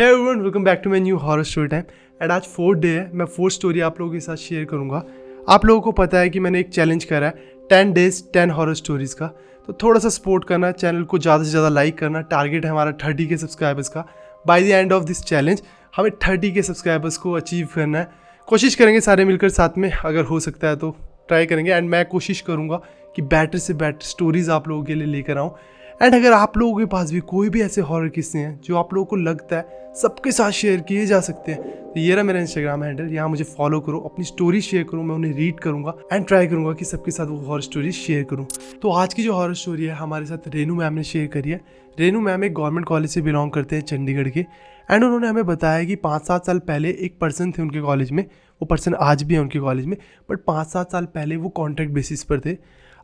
Hey everyone, welcome back to my new horror story time. And आज 4th day है। मैं 4 story आप लोगों के साथ शेयर करूंगा। आप लोगों को पता है कि मैंने एक चैलेंज करा है 10 डेज 10 हॉरर स्टोरीज़ का। तो थोड़ा सा सपोर्ट करना, चैनल को ज़्यादा से ज़्यादा लाइक करना। टारगेट है हमारा 30 के सब्सक्राइबर्स का। By the end of this challenge हमें 30 के सब्सक्राइबर्स को अचीव करना है। कोशिश करेंगे सारे मिलकर साथ में, अगर हो सकता है तो ट्राई करेंगे। एंड मैं कोशिश करूँगा कि बेटर से बेटर स्टोरीज़ आप लोगों के लिए लेकर आऊँ। एंड अगर आप लोगों के पास भी कोई भी ऐसे हॉरर किस्से हैं जो आप लोगों को लगता है सबके साथ शेयर किए जा सकते हैं, तो ये रहा मेरा इंस्टाग्राम हैंडल। यहाँ मुझे फॉलो करो, अपनी स्टोरी शेयर करो, मैं उन्हें रीड करूँगा एंड ट्राई करूँगा कि सबके साथ वो हॉरर स्टोरी शेयर करूँ। तो आज की जो हॉरर स्टोरी है हमारे साथ रेनू मैम ने शेयर करी है। रेनू मैम एक गवर्नमेंट कॉलेज से बिलोंग करते हैं, चंडीगढ़ के। एंड उन्होंने हमें बताया कि 5-7 साल पहले एक पर्सन थे उनके कॉलेज में। वो पर्सन आज भी है उनके कॉलेज में, बट 5-7 साल पहले वो कॉन्ट्रैक्ट बेसिस पर थे।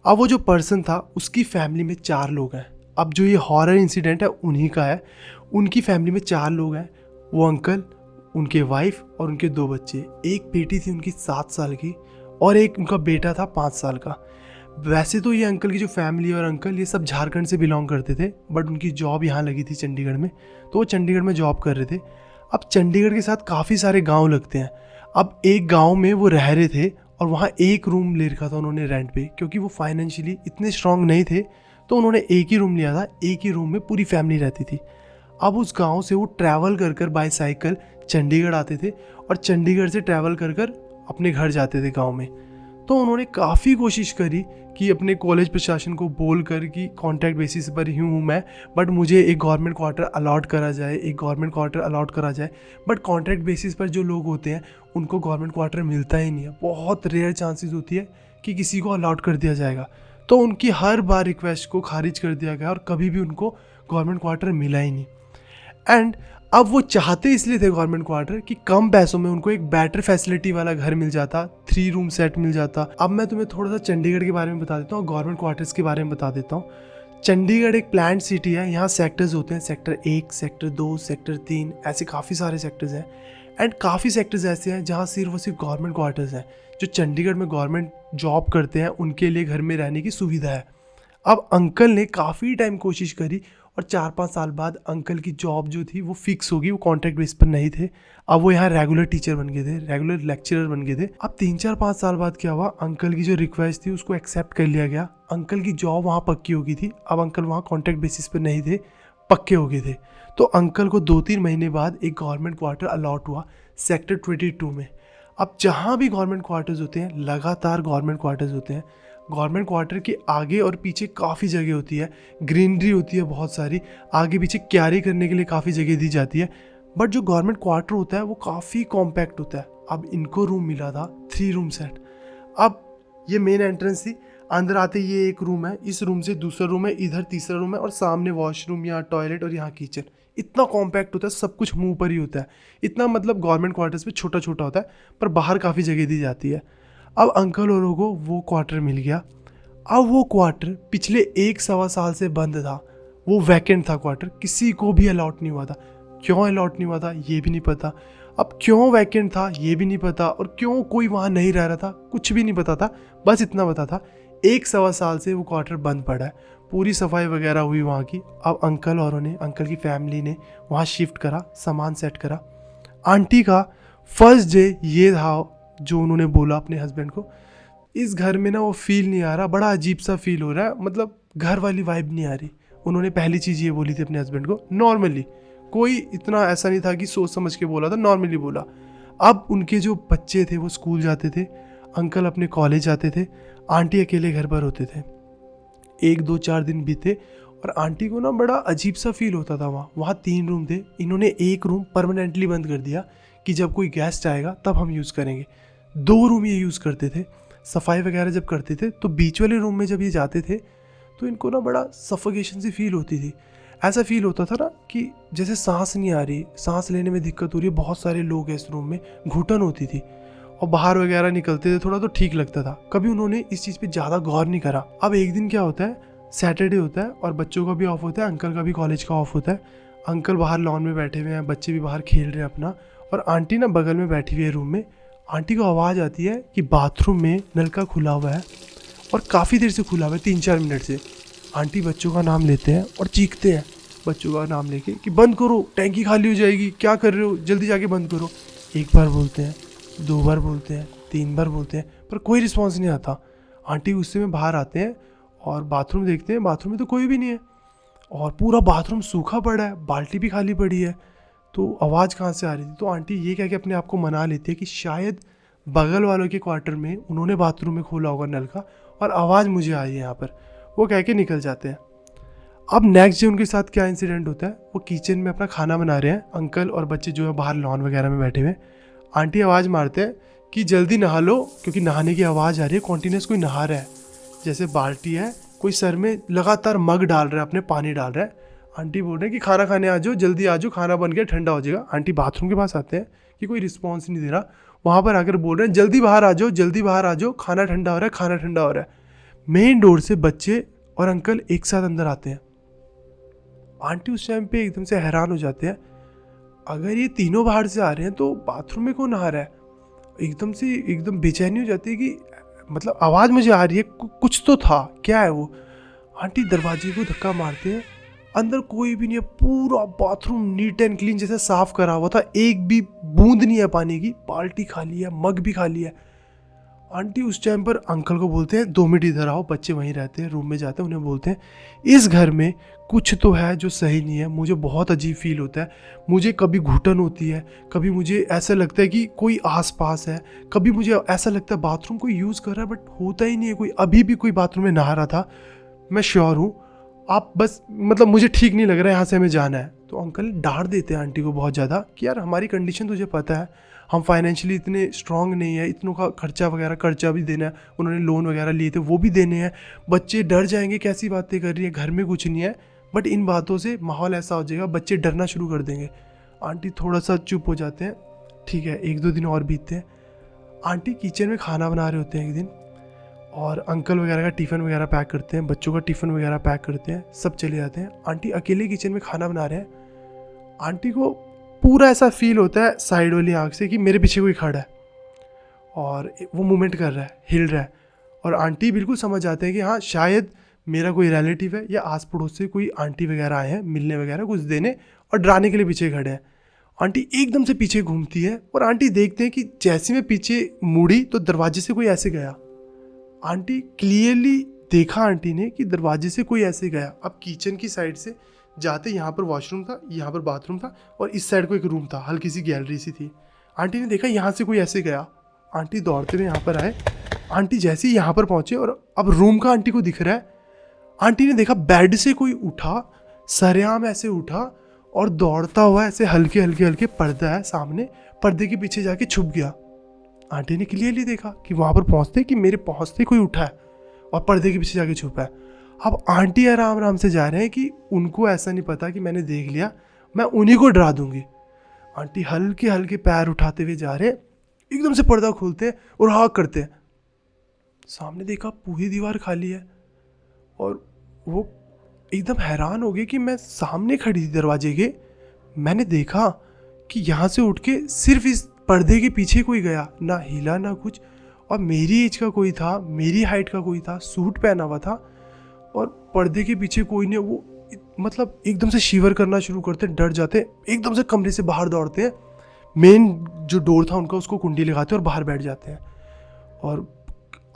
अब वो जो पर्सन था उसकी फैमिली में 4 लोग हैं। अब जो ये हॉरर इंसिडेंट है उन्हीं का है। उनकी फैमिली में 4 लोग हैं। वो अंकल, उनके वाइफ और उनके 2 बच्चे। एक बेटी थी उनकी 7 साल की और एक उनका बेटा था 5 साल का। वैसे तो ये अंकल की जो फैमिली और अंकल ये सब झारखंड से बिलोंग करते थे, बट उनकी जॉब यहाँ लगी थी चंडीगढ़ में, तो वो चंडीगढ़ में जॉब कर रहे थे। अब चंडीगढ़ के साथ काफ़ी सारे गाँव लगते हैं। अब एक गाँव में वो रह रहे थे और वहाँ एक रूम ले रखा था उन्होंने रेंट पे, क्योंकि वो फाइनेंशियली इतने स्ट्रांग नहीं थे, तो उन्होंने एक ही रूम लिया था। एक ही रूम में पूरी फैमिली रहती थी। अब उस गांव से वो ट्रैवल कर कर बाई साइकिल चंडीगढ़ आते थे और चंडीगढ़ से ट्रैवल कर कर अपने घर जाते थे गांव में। तो उन्होंने काफ़ी कोशिश करी कि अपने कॉलेज प्रशासन को बोल कर कि कॉन्ट्रैक्ट बेसिस पर ही हूँ मैं, बट मुझे एक गवर्नमेंट क्वार्टर अलॉट करा जाए, एक गवर्नमेंट क्वार्टर अलॉट करा जाए। बट कॉन्ट्रैक्ट बेसिस पर जो लोग होते हैं उनको गवर्नमेंट क्वार्टर मिलता ही नहीं है। बहुत रेयर चांसेस होती है कि किसी को अलॉट कर दिया जाएगा। तो उनकी हर बार रिक्वेस्ट को खारिज कर दिया गया और कभी भी उनको गवर्नमेंट क्वार्टर मिला ही नहीं। एंड अब वो चाहते इसलिए थे गवर्नमेंट क्वार्टर कि कम पैसों में उनको एक बेटर फैसिलिटी वाला घर मिल जाता, 3 रूम सेट मिल जाता। अब मैं तुम्हें थोड़ा सा चंडीगढ़ के बारे में बता देता हूँ, गवर्नमेंट क्वार्टर्स के बारे में बता देता हूँ। चंडीगढ़ एक प्लान्ड सिटी है। यहाँ सेक्टर्स होते हैं, सेक्टर 1, सेक्टर 2, सेक्टर 3, ऐसे काफ़ी सारे सेक्टर्स हैं। एंड काफ़ी सेक्टर्स ऐसे हैं जहाँ सिर्फ और सिर्फ गवर्नमेंट क्वार्टर्स हैं। जो चंडीगढ़ में गवर्नमेंट जॉब करते हैं उनके लिए घर में रहने की सुविधा है। अब अंकल ने काफ़ी टाइम कोशिश करी और 4-5 साल बाद अंकल की जॉब जो थी वो फिक्स होगी। वो कॉन्ट्रैक्ट बेस पर नहीं थे। अब वो यहाँ रेगुलर टीचर बन गए थे, रेगुलर लेक्चरर बन गए थे। अब 3-4-5 साल बाद क्या हुआ, अंकल की जो रिक्वेस्ट थी उसको एक्सेप्ट कर लिया गया। अंकल की जॉब वहाँ पक्की हो गई थी। अब अंकल वहाँ कॉन्ट्रैक्ट बेसिस पर नहीं थे, पक्के हो गए थे। तो अंकल को 2-3 महीने बाद एक गवर्नमेंट क्वार्टर अलॉट हुआ सेक्टर 22 में। अब जहाँ भी गवर्नमेंट क्वार्टर्स होते हैं, लगातार गवर्नमेंट क्वार्टर्स होते हैं। गवर्नमेंट क्वार्टर के आगे और पीछे काफ़ी जगह होती है, ग्रीनरी होती है बहुत सारी, आगे पीछे क्यारी करने के लिए काफ़ी जगह दी जाती है। बट जो गवर्नमेंट क्वार्टर होता है वो काफ़ी कॉम्पैक्ट होता है। अब इनको रूम मिला था 3 रूम सेट। अब ये मेन एंट्रेंस थी, अंदर आते ये एक रूम है, इस रूम से दूसरा रूम है, इधर तीसरा रूम है और सामने वॉशरूम, यहाँ टॉयलेट और यहाँ किचन। इतना कॉम्पैक्ट होता है, सब कुछ मुंह पर ही होता है। इतना मतलब गवर्नमेंट क्वार्टर्स में छोटा छोटा होता है, पर बाहर काफ़ी जगह दी जाती है। अब अंकल औरों को वो क्वार्टर मिल गया। अब वो क्वार्टर पिछले 1-1.25 साल से बंद था। वो वैकेंट था क्वार्टर, किसी को भी अलॉट नहीं हुआ था। क्यों अलॉट नहीं हुआ था ये भी नहीं पता। अब क्यों वैकेंट था ये भी नहीं पता, और क्यों कोई वहाँ नहीं रह रहा था कुछ भी नहीं पता था। बस इतना पता था 1-1.25 साल से वो क्वार्टर बंद पड़ा है। पूरी सफाई वगैरह हुई वहाँ की। अब अंकल औरों ने, अंकल की फैमिली ने वहाँ शिफ्ट करा, सामान सेट करा। आंटी का फर्स्ट डे ये था जो उन्होंने बोला अपने हस्बैंड को, इस घर में ना वो फील नहीं आ रहा, बड़ा अजीब सा फील हो रहा है, मतलब घर वाली वाइब नहीं आ रही। उन्होंने पहली चीज़ ये बोली थी अपने हस्बैंड को, नॉर्मली, कोई इतना ऐसा नहीं था कि सोच समझ के बोला था, नॉर्मली बोला। अब उनके जो बच्चे थे वो स्कूल जाते थे, अंकल अपने कॉलेज जाते थे, आंटी अकेले घर पर होते थे। 1-2-4 दिन बीते और आंटी को ना बड़ा अजीब सा फील होता था। वहाँ 3 रूम थे, इन्होंने एक रूम परमानेंटली बंद कर दिया कि जब कोई गेस्ट आएगा तब हम यूज़ करेंगे। 2 रूम ये यूज़ करते थे। सफाई वगैरह जब करते थे तो बीच वाले रूम में जब ये जाते थे तो इनको ना बड़ा सफोकेशन सी फील होती थी। ऐसा फील होता था ना कि जैसे सांस नहीं आ रही, सांस लेने में दिक्कत हो रही है। बहुत सारे लोग हैं इस रूम में, घुटन होती थी। और बाहर वगैरह निकलते थे थोड़ा तो ठीक लगता था। कभी उन्होंने इस चीज़ पे ज़्यादा गौर नहीं करा। अब एक दिन क्या होता है, सैटरडे होता है और बच्चों का भी ऑफ होता है, अंकल का भी कॉलेज का ऑफ होता है। अंकल बाहर लॉन में बैठे हुए हैं, बच्चे भी बाहर खेल रहे हैं अपना, और आंटी ना बगल में बैठी हुई है रूम में। आंटी को आवाज़ आती है कि बाथरूम में नल का खुला हुआ है और काफ़ी देर से खुला हुआ है, 3-4 मिनट से। आंटी बच्चों का नाम लेते हैं और चीखते हैं, बच्चों का नाम लेके कि बंद करो, टैंकी खाली हो जाएगी, क्या कर रहे हो, जल्दी जाके बंद करो। एक बार बोलते हैं, 2 बार बोलते हैं, 3 बार बोलते हैं, पर कोई रिस्पॉन्स नहीं आता। आंटी गुस्से में बाहर आते हैं और बाथरूम देखते हैं, बाथरूम में तो कोई भी नहीं है और पूरा बाथरूम सूखा पड़ा है, बाल्टी भी खाली पड़ी है। तो आवाज़ कहाँ से आ रही थी? तो आंटी ये कह के अपने आप को मना लेती है कि शायद बगल वालों के क्वार्टर में उन्होंने बाथरूम में खोला होगा नल का और आवाज़ मुझे आई है यहाँ पर। वो कह के निकल जाते हैं। अब नेक्स्ट डे उनके साथ क्या इंसिडेंट होता है, वो किचन में अपना खाना बना रहे हैं, अंकल और बच्चे जो है बाहर लॉन वगैरह में बैठे हुए। आंटी आवाज़ मारते हैं कि जल्दी नहा लो, क्योंकि नहाने की आवाज़ आ रही है, कॉन्टीन्यूस कोई नहा रहा है, जैसे बाल्टी है, कोई सर में लगातार मग डाल रहा है, अपने पानी डाल रहा है। आंटी बोल रहे हैं कि खाना खाने आ जाओ, जल्दी आ जाओ, खाना बन गया, ठंडा हो जाएगा। आंटी बाथरूम के पास आते हैं कि कोई रिस्पॉन्स नहीं दे रहा, वहाँ पर आकर बोल रहे हैं जल्दी बाहर आ जाओ, जल्दी बाहर आ जाओ, खाना ठंडा हो रहा है, खाना ठंडा हो रहा है। मेन डोर से बच्चे और अंकल एक साथ अंदर आते हैं। आंटी उस टाइम पे एकदम से हैरान हो जाते हैं, अगर ये तीनों बाहर से आ रहे हैं तो बाथरूम में कौन आ रहा है? एकदम से एकदम बेचैनी हो जाती है कि मतलब आवाज़ मुझे आ रही है, कुछ तो था, क्या है वो? आंटी दरवाजे को धक्का मारते हैं, अंदर कोई भी नहीं है, पूरा बाथरूम नीट एंड क्लीन जैसे साफ करा हुआ था, एक भी बूंद नहीं है पानी की, बाल्टी खाली है, मग भी खाली है। आंटी उस टाइम पर अंकल को बोलते हैं 2 मिनट इधर आओ, बच्चे वहीं रहते हैं, रूम में जाते हैं, उन्हें बोलते हैं इस घर में कुछ तो है जो सही नहीं है, मुझे बहुत अजीब फील होता है, मुझे कभी घुटन होती है, कभी मुझे ऐसा लगता है कि कोई आसपास है, कभी मुझे ऐसा लगता है बाथरूम कोई यूज़ कर रहा है बट होता ही नहीं है कोई, अभी भी कोई बाथरूम में नहा रहा था, मैं श्योर हूँ, आप बस मतलब मुझे ठीक नहीं लग रहा है, यहाँ से हमें जाना है। तो अंकल डांट देते हैं आंटी को बहुत ज़्यादा कि यार हमारी कंडीशन तुझे पता है, हम फाइनेंशियली इतने स्ट्रांग नहीं है, इतनों का खर्चा भी देना है, उन्होंने लोन वगैरह लिए थे वो भी देने हैं, बच्चे डर जाएंगे, कैसी बातें कर रही है, घर में कुछ नहीं है, बट इन बातों से माहौल ऐसा हो जाएगा, बच्चे डरना शुरू कर देंगे। आंटी थोड़ा सा चुप हो जाते हैं, ठीक है, 1-2 दिन और बीतते हैं। आंटी किचन में खाना बना रहे होते हैं एक दिन, और अंकल वगैरह का टिफ़िन वगैरह पैक करते हैं, बच्चों का टिफ़िन वगैरह पैक करते हैं, सब चले जाते हैं। आंटी अकेले किचन में खाना बना रहे हैं। आंटी को पूरा ऐसा फील होता है साइड वाली आँख से कि मेरे पीछे कोई खड़ा है और वो मूवमेंट कर रहा है, हिल रहा है, और आंटी बिल्कुल समझ जाते हैं कि हाँ शायद मेरा कोई रिलेटिव है या आस पड़ोस से कोई आंटी वगैरह आए हैं मिलने वगैरह, कुछ देने और डराने के लिए पीछे खड़े हैं। आंटी एकदम से पीछे घूमती है और आंटी देखते हैं कि जैसे मैं पीछे मुड़ी तो दरवाजे से कोई ऐसे गया। आंटी क्लियरली देखा आंटी ने कि दरवाजे से कोई ऐसे गया। अब किचन की साइड से जाते यहाँ पर वॉशरूम था, यहाँ पर बाथरूम था और इस साइड को एक रूम था, हल्की सी गैलरी सी थी। आंटी ने देखा यहाँ से कोई ऐसे गया। आंटी दौड़ते हुए यहाँ पर आए। आंटी जैसे ही यहाँ पर पहुँचे और अब रूम का आंटी को दिख रहा है, आंटी ने देखा बेड से कोई उठा, सरेआम ऐसे उठा और दौड़ता हुआ ऐसे हल्के हल्के हल्के, पर्दा है सामने, पर्दे के पीछे जाके छुप गया। आंटी ने क्लियरली देखा कि वहाँ पर पहुँचते कि मेरे पहुँचते कोई उठा है और पर्दे के पीछे जाके छुपा है। अब आंटी आराम आराम से जा रहे हैं कि उनको ऐसा नहीं पता कि मैंने देख लिया, मैं उन्हीं को डरा दूंगी। आंटी हल्के हल्के पैर उठाते हुए जा रहे हैं, एकदम से पर्दा खोलते हैं और हाँ करते हैं। सामने देखा पूरी दीवार खाली है और वो एकदम हैरान हो गए कि मैं सामने खड़ी थी दरवाजे के, मैंने देखा कि यहाँ से उठ के सिर्फ इस पर्दे के पीछे कोई गया, ना हिला ना कुछ, और मेरी एज का कोई था, मेरी हाइट का कोई था, सूट पहना हुआ था और पर्दे के पीछे कोई नहीं। वो मतलब एकदम से शिवर करना शुरू करते, डर जाते, एकदम से कमरे से बाहर दौड़ते हैं, मेन जो डोर था उनका उसको कुंडी लगाते और बाहर बैठ जाते हैं और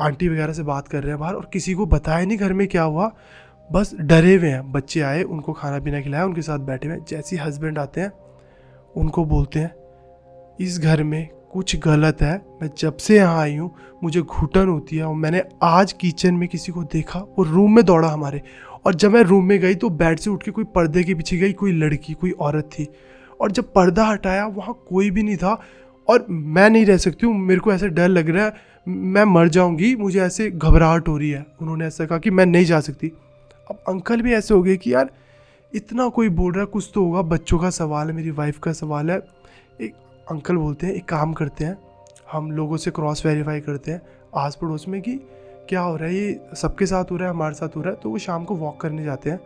आंटी वगैरह से बात कर रहे हैं बाहर, और किसी को बताया नहीं घर में क्या हुआ, बस डरे हुए हैं। बच्चे आए, उनको खाना पीना खिलाया, उनके साथ बैठे हुए हैं। जैसे ही हस्बैंड आते हैं उनको बोलते हैं इस घर में कुछ गलत है, मैं जब से यहाँ आई हूँ मुझे घुटन होती है और मैंने आज किचन में किसी को देखा, वो रूम में दौड़ा हमारे, और जब मैं रूम में गई तो बेड से उठ के कोई पर्दे के पीछे गई, कोई लड़की कोई औरत थी, और जब पर्दा हटाया वहाँ कोई भी नहीं था और मैं नहीं रह सकती हूँ, मेरे को ऐसा डर लग रहा है, मैं मर जाऊँगी, मुझे ऐसे घबराहट हो रही है। उन्होंने ऐसा कहा कि मैं नहीं जा सकती। अब अंकल भी ऐसे हो गए कि यार इतना कोई बोल रहा है, कुछ तो होगा, बच्चों का सवाल है, मेरी वाइफ का सवाल है। एक अंकल बोलते हैं एक काम करते हैं, हम लोगों से क्रॉस वेरीफाई करते हैं आस पड़ोस में कि क्या हो रहा है, ये सबके साथ हो रहा है, हमारे साथ हो रहा है। तो वो शाम को वॉक करने जाते हैं।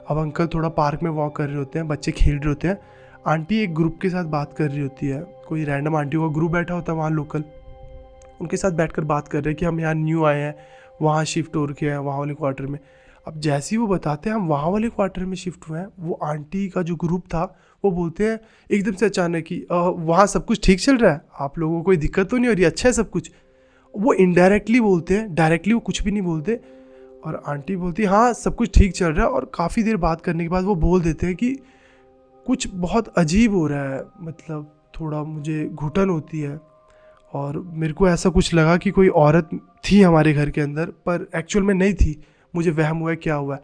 अब अंकल थोड़ा पार्क में वॉक कर रहे होते हैं, बच्चे खेल रहे होते हैं, आंटी एक ग्रुप के साथ बात कर रही होती है, कोई रैंडम आंटियों का ग्रुप बैठा होता है वहाँ लोकल, उनके साथ बैठकर बात कर रहे हैं कि हम यहाँ न्यू आए हैं, वहाँ शिफ्ट हो रखे हैं वहाँ वाले क्वार्टर में। अब जैसे ही वो बताते हैं हम वहाँ वाले क्वार्टर में शिफ्ट हुए हैं, वो आंटी का जो ग्रुप था वो बोलते हैं एकदम से अचानक कि वहाँ सब कुछ ठीक चल रहा है, आप लोगों को कोई दिक्कत तो नहीं हो रही, अच्छा है सब कुछ। वो इनडायरेक्टली बोलते हैं, डायरेक्टली वो कुछ भी नहीं बोलते। और आंटी बोलती है हाँ सब कुछ ठीक चल रहा है, और काफ़ी देर बात करने के बाद वो बोल देते हैं कि कुछ बहुत अजीब हो रहा है, मतलब थोड़ा मुझे घुटन होती है, और मेरे को ऐसा कुछ लगा कि कोई औरत थी हमारे घर के अंदर, पर एक्चुअल में नहीं थी, मुझे वहम हुआ है क्या हुआ है।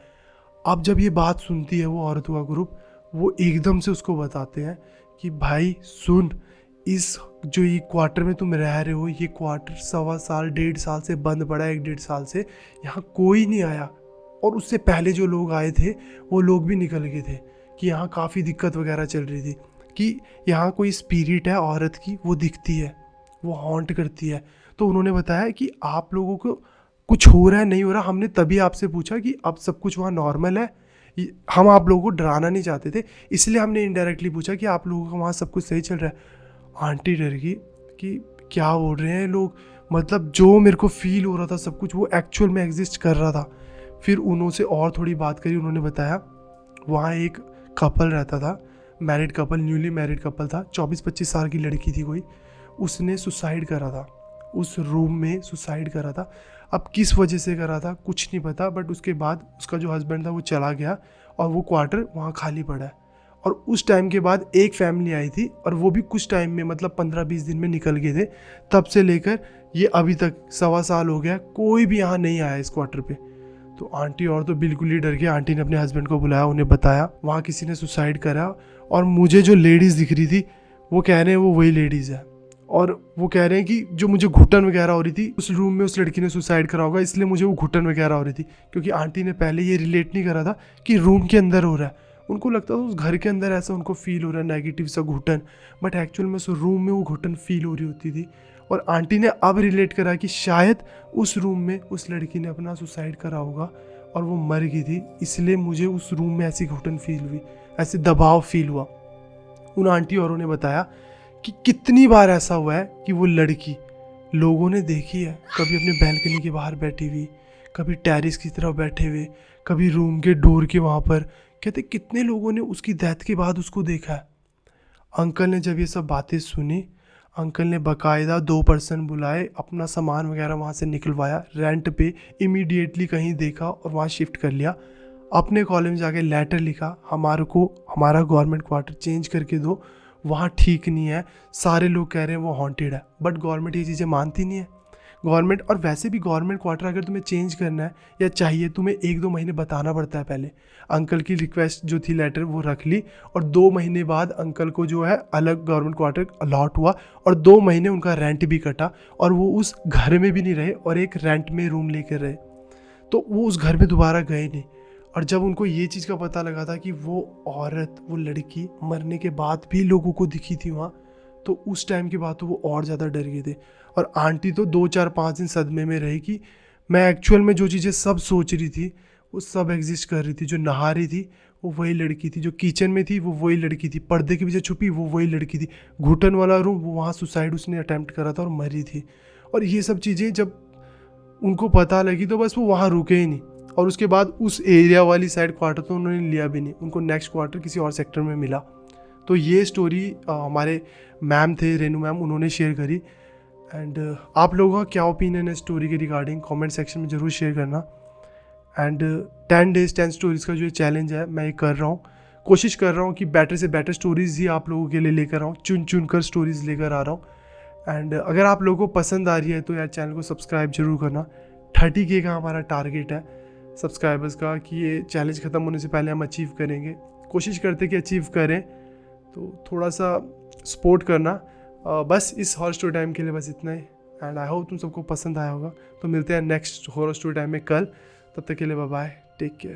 अब जब ये बात सुनती है वो औरतों का ग्रुप, वो एकदम से उसको बताते हैं कि भाई सुन, इस जो ये क्वार्टर में तुम रह रहे हो, ये क्वार्टर 1.25 साल 1.5 साल से बंद पड़ा है, 1-1.5 साल से यहाँ कोई नहीं आया, और उससे पहले जो लोग आए थे वो लोग भी निकल गए थे, कि यहाँ काफ़ी दिक्कत वगैरह चल रही थी, कि यहाँ कोई स्पिरिट है औरत की, वो दिखती है, वो हॉन्ट करती है। तो उन्होंने बताया कि आप लोगों को कुछ हो रहा है नहीं हो रहा, हमने तभी आपसे पूछा कि अब सब कुछ वहाँ नॉर्मल है, हम आप लोगों को डराना नहीं चाहते थे, इसलिए हमने इनडायरेक्टली पूछा कि आप लोगों का वहाँ सब कुछ सही चल रहा है। आंटी डर गई कि क्या बोल रहे हैं लोग, मतलब जो मेरे को फील हो रहा था सब कुछ वो एक्चुअल में एग्जिस्ट कर रहा था। फिर उन्होंने और थोड़ी बात करी, उन्होंने बताया वहाँ एक कपल रहता था, married couple, newly married couple था, 24-25 साल की लड़की थी कोई, उसने सुसाइड करा था, उस रूम में सुसाइड करा था। अब किस वजह से करा था कुछ नहीं पता, बट उसके बाद उसका जो हस्बैंड था वो चला गया और वो क्वार्टर वहाँ खाली पड़ा है। और उस टाइम के बाद एक फैमिली आई थी, और वो भी कुछ टाइम में, मतलब 15-20 दिन में निकल गए थे। तब से लेकर ये अभी तक 1.25 साल हो गया, कोई भी यहाँ नहीं आया इस क्वार्टर पे। तो आंटी और तो बिल्कुल ही डर गई। आंटी ने अपने हस्बैंड को बुलाया, उन्हें बताया वहाँ किसी ने सुसाइड करा, और मुझे जो लेडीज़ दिख रही थी वो कह रहे हैं वो वही लेडीज़ है, और वो कह रहे हैं कि जो मुझे घुटन वगैरह हो रही थी, उस रूम में उस लड़की ने सुसाइड करा होगा, इसलिए मुझे वो घुटन वगैरह हो रही थी। क्योंकि आंटी ने पहले ये रिलेट नहीं करा था कि रूम के अंदर हो रहा है, उनको लगता था उस घर के अंदर ऐसा उनको फील हो रहा है नेगेटिव सा घुटन, बट एक्चुअल में उस रूम में वो घुटन फील हो रही होती थी। और आंटी ने अब रिलेट करा कि शायद उस रूम में उस लड़की ने अपना सुसाइड करा होगा और वो मर गई थी, इसलिए मुझे उस रूम में ऐसी घुटन फील हुई, ऐसे दबाव फील हुआ। उन आंटी औरों ने बताया कि कितनी बार ऐसा हुआ है कि वो लड़की लोगों ने देखी है, कभी अपने बैल्कनी के बाहर बैठी हुई, कभी टेरिस की तरफ बैठे हुए, कभी रूम के डोर के वहाँ पर। कहते कितने लोगों ने उसकी डेथ के बाद उसको देखा है। अंकल ने जब ये सब बातें सुनी, अंकल ने बाकायदा 2 पर्सन बुलाए, अपना सामान वगैरह वहाँ से निकलवाया, रेंट पे इमीडिएटली कहीं देखा और वहाँ शिफ्ट कर लिया। अपने कॉलेज में जाके लेटर लिखा, हमारे को हमारा गवर्नमेंट क्वार्टर चेंज करके दो, वहाँ ठीक नहीं है, सारे लोग कह रहे हैं वो हॉन्टेड है। बट गवर्नमेंट ये चीज़ें मानती नहीं है। गवर्नमेंट, और वैसे भी गवर्नमेंट क्वार्टर अगर तुम्हें चेंज करना है या चाहिए, तुम्हें 1-2 महीने बताना पड़ता है पहले। अंकल की रिक्वेस्ट जो थी लेटर वो रख ली, और 2 महीने बाद अंकल को जो है अलग गवर्नमेंट क्वार्टर अलॉट हुआ, और 2 महीने उनका रेंट भी कटा, और वो उस घर में भी नहीं रहे और एक रेंट में रूम लेकर रहे। तो वो उस घर में दोबारा गए नहीं। और जब उनको ये चीज़ का पता लगा था कि वो औरत, वो लड़की मरने के बाद भी लोगों को दिखी थी वहाँ, तो उस टाइम के बाद तो वो और ज़्यादा डर गए थे। और आंटी तो 2-4-5 दिन सदमे में रही कि मैं एक्चुअल में जो चीज़ें सब सोच रही थी वो सब एग्जिस्ट कर रही थी। जो नहा रही थी वो वही लड़की थी, जो किचन में थी वो वही लड़की थी, पर्दे के पीछे छुपी वो वही लड़की थी, घुटन वाला रूम वो वहाँ सुसाइड उसने अटैम्प्ट करा था और मरी थी। और ये सब चीज़ें जब उनको पता लगी तो बस वो वहाँ रुके ही नहीं, और उसके बाद उस एरिया वाली साइड क्वार्टर तो उन्होंने लिया भी नहीं, उनको नेक्स्ट क्वार्टर किसी और सेक्टर में मिला। तो ये स्टोरी हमारे मैम थे, रेनू मैम, उन्होंने शेयर करी। एंड आप लोगों का क्या ओपिनियन है स्टोरी के रिगार्डिंग, कमेंट सेक्शन में ज़रूर शेयर करना। एंड 10 days 10 स्टोरीज़ का जो ये चैलेंज है मैं ये कर रहा हूँ, कोशिश कर रहा हूँ कि बेटर से बेटर स्टोरीज़ ही आप लोगों के लिए लेकर आऊँ, चुन कर स्टोरीज़ लेकर आ रहा हूँ। एंड अगर आप लोगों को पसंद आ रही है तो यार चैनल को सब्सक्राइब जरूर करना। 30K का हमारा टारगेट है सब्सक्राइबर्स का, कि ये चैलेंज ख़त्म होने से पहले हम अचीव करेंगे, कोशिश करते कि अचीव करें, तो थोड़ा सा सपोर्ट करना। बस इस हॉरर स्टोरी टाइम के लिए बस इतना ही। एंड आई होप तुम सबको पसंद आया होगा। तो मिलते हैं नेक्स्ट हॉरर स्टोरी टाइम में कल, तब तक के लिए बाय बाय, टेक केयर।